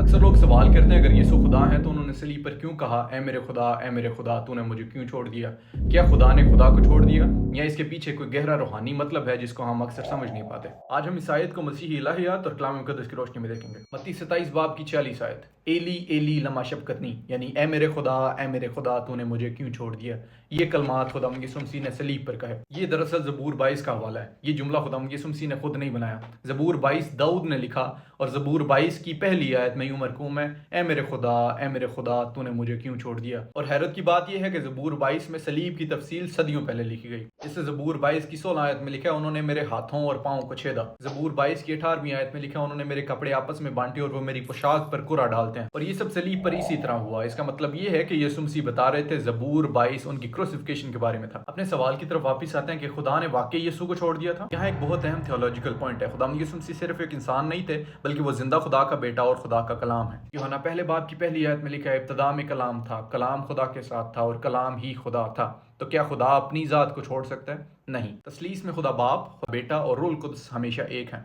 اکثر لوگ سوال کرتے ہیں اگر یسوع خدا ہیں تو انہوں نے صلیب پر کیوں کہا اے میرے خدا تو نے مجھے کیوں چھوڑ دیا؟ کیا خدا نے خدا کو چھوڑ دیا یا اس کے پیچھے کوئی گہرا روحانی مطلب ہے جس کو ہم اکثر سمجھ نہیں پاتے؟ آج ہم اس آیت کو مسیحی الہیات اور کلام مقدس کی روشنی میں دیکھیں گے۔ متی 27 باب کی 40 آیت، ایلی ایلی لما شبقتنی، یعنی اے میرے خدا تو نے مجھے کیوں چھوڑ دیا؟ یہ کلمات خداوند یسوع مسیح نے صلیب پر کہے۔ یہ دراصل زبور 22 کا حوالہ ہے۔ یہ جملہ خداوند یسوع مسیح نے خود نہیں بنایا، زبور 22 داؤد نے لکھا، اور زبور 22 کی پہلی آیت میں یوں مرقوم ہے، اے میرے خدا تو نے مجھے کیوں چھوڑ دیا؟ اور حیرت کی بات یہ ہے کہ زبور 22 میں صلیب کی تفصیل صدیوں پہلے لکھی گئی۔ اس سے زبور 22 کی 16 آیت میں لکھا ہے انہوں نے میرے ہاتھوں اور پاؤں کو چھیدا۔ زبور 22 کی 18ویں آیت میں لکھا انہوں نے میرے کپڑے آپس میں بانٹے اور وہ میری پوشاک پر کرا ڈالتے ہیں۔ اور یہ سب صلیب پر اسی طرح ہوا۔ اس کا مطلب یہ ہے کہ یسوع مسیح بتا رہے تھے زبور 22 ان کی کروسیفیکیشن کے بارے میں تھا۔ اپنے سوال کی طرف واپس آتے ہیں کہ خدا نے واقعی یسوع کو چھوڑ دیا تھا؟ یہاں ایک بہت اہم تھیولوجیکل پوائنٹ ہے۔ خدا یسوع مسیح صرف ایک انسان نہیں تھے بلکہ وہ زندہ خدا کا بیٹا اور خدا کا کلام ہے۔ یوحنا پہلے باب کی پہلی آیت میں لکھا ہے ابتدا میں کلام تھا، کلام خدا کے ساتھ تھا اور کلام ہی خدا تھا۔ تو کیا خدا اپنی ذات کو چھوڑ سکتا ہے؟ نہیں۔ تثلیث میں خدا باپ، بیٹا اور روح القدس ہمیشہ ایک ہیں۔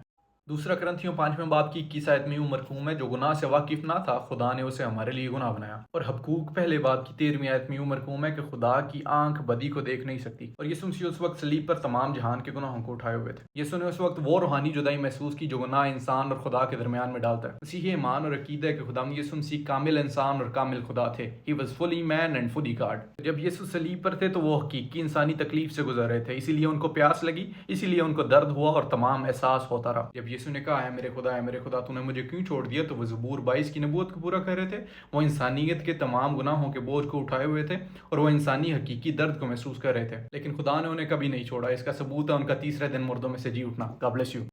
دوسرا کرنتھیوں 5ویں باب کی 21 آیت میں یوں مرقوم ہے جو گناہ سے واقف نہ تھا خدا نے اسے ہمارے لیے گناہ بنایا۔ اور حبقوق پہلے باب کی 13ویں آیت میں یوں مرقوم ہے کہ خدا کی آنکھ بدی کو دیکھ نہیں سکتی۔ اور یسوع مسیح اس وقت صلیب پر تمام جہان کے گناہوں کو اٹھائے ہوئے تھے۔ یسوع نے اس وقت وہ روحانی جدائی محسوس کی جو گناہ انسان اور خدا کے درمیان میں ڈالتا ہے۔ مسیحی ایمان اور عقیدہ ہے کہ خدا یسوع مسیح کامل انسان اور کامل خدا تھے۔ He was fully man and fully God۔ جب یسوع صلیب پر تھے تو وہ حقیقی انسانی تکلیف سے گزر رہے تھے، اسی لیے ان کو پیاس لگی، اسی لیے ان کو درد ہوا اور تمام احساس ہوتا رہا۔ جب یسوع نے کہا اے میرے خدا تو نے مجھے کیوں چھوڑ دیا، تو وہ زبور 22 کی نبوت کو پورا کر رہے تھے۔ وہ انسانیت کے تمام گناہوں کے بوجھ کو اٹھائے ہوئے تھے اور وہ انسانی حقیقی درد کو محسوس کر رہے تھے، لیکن خدا نے انہیں کبھی نہیں چھوڑا۔ اس کا ثبوت ہے ان کا تیسرے دن مردوں میں سے جی اٹھنا۔ God bless you۔